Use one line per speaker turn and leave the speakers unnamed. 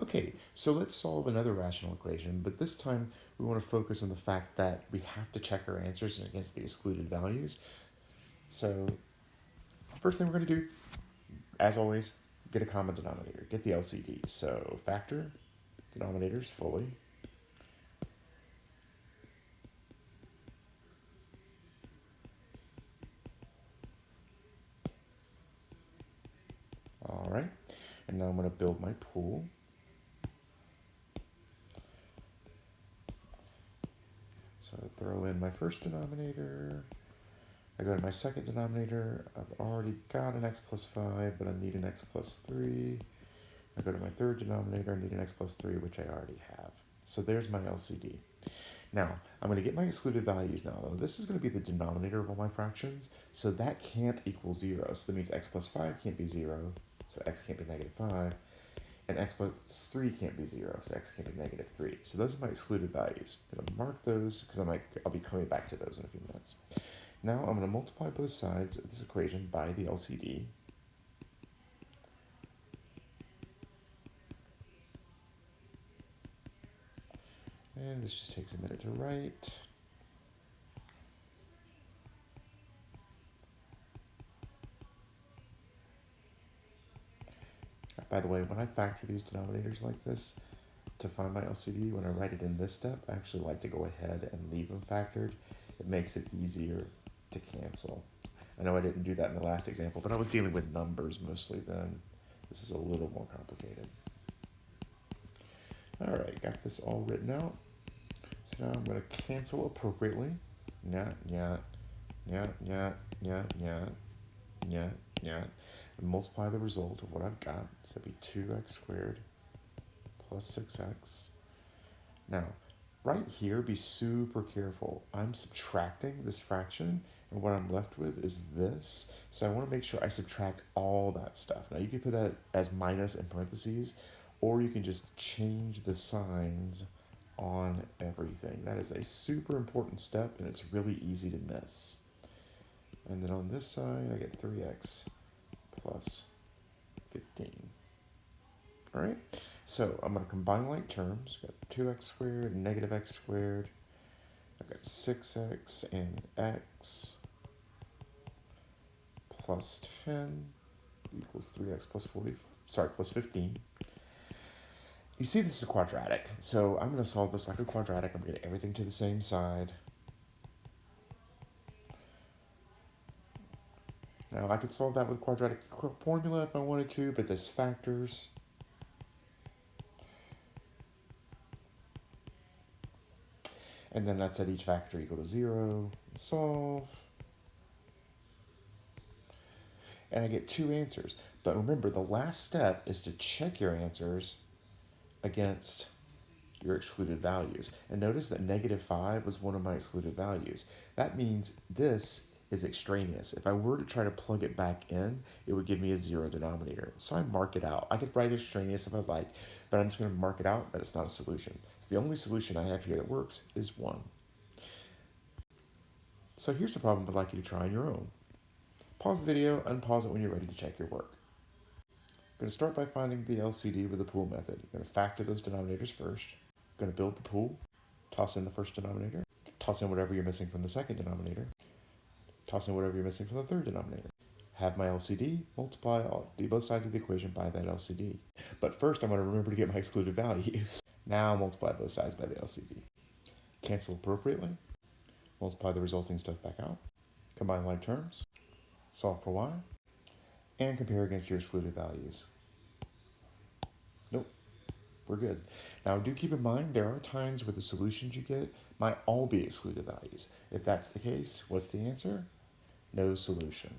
Okay, so let's solve another rational equation, but this time we want to focus on the fact that we have to check our answers against the excluded values. So first thing we're going to do, as always, get a common denominator, get the LCD. So factor denominators fully. All right, and now I'm going to build my pool. So I throw in my first denominator. I go to my second denominator. I've already got an x plus 5, but I need an x plus 3. I go to my third denominator. I need an x plus 3, which I already have. So there's my LCD. Now, I'm going to get my excluded values now. This is going to be the denominator of all my fractions, so that can't equal 0. So that means x plus 5 can't be 0, so x can't be negative 5. And x plus 3 can't be 0, so x can't be negative 3. So those are my excluded values. I'm going to mark those because I'll be coming back to those in a few minutes. Now I'm going to multiply both sides of this equation by the LCD. And this just takes a minute to write. By the way, when I factor these denominators like this to find my LCD, when I write it in this step, I actually like to go ahead and leave them factored. It makes it easier to cancel. I know I didn't do that in the last example, but I was dealing with numbers mostly then. This is a little more complicated. All right, got this all written out. So now I'm going to cancel appropriately. And multiply the result of what I've got. So that'd be 2x squared plus 6x. Now, right here, be super careful. I'm subtracting this fraction, and what I'm left with is this. So I want to make sure I subtract all that stuff. Now, you can put that as minus in parentheses, or you can just change the signs on everything. That is a super important step, and it's really easy to miss. And then on this side, I get 3x plus 15. All right, so I'm going to combine like terms. Got 2x squared and negative x squared. I've got 6x and x plus 10 equals 3x plus 15. You see this is a quadratic, so I'm going to solve this like a quadratic. I'm going to get everything to the same side. Now, I could solve that with quadratic formula if I wanted to, but there's factors. And then that set each factor equal to 0. Solve. And I get 2 answers. But remember, the last step is to check your answers against your excluded values. And notice that negative 5 was one of my excluded values. That means this is extraneous. If I were to try to plug it back in, it would give me a 0 denominator. So I mark it out. I could write extraneous if I'd like, but I'm just going to mark it out that it's not a solution. So the only solution I have here that works is 1. So here's a problem I'd like you to try on your own. Pause the video, unpause it when you're ready to check your work. I'm going to start by finding the LCD with the pool method. I'm going to factor those denominators first. I'm going to build the pool, toss in the first denominator, toss in whatever you're missing from the second denominator, toss in whatever you're missing from the third denominator. Have my LCD, multiply both sides of the equation by that LCD. But first, I'm going to remember to get my excluded values. Now multiply both sides by the LCD. Cancel appropriately. Multiply the resulting stuff back out. Combine like terms. Solve for y. And compare against your excluded values. Nope, we're good. Now do keep in mind there are times where the solutions you get might all be excluded values. If that's the case, what's the answer? No solution.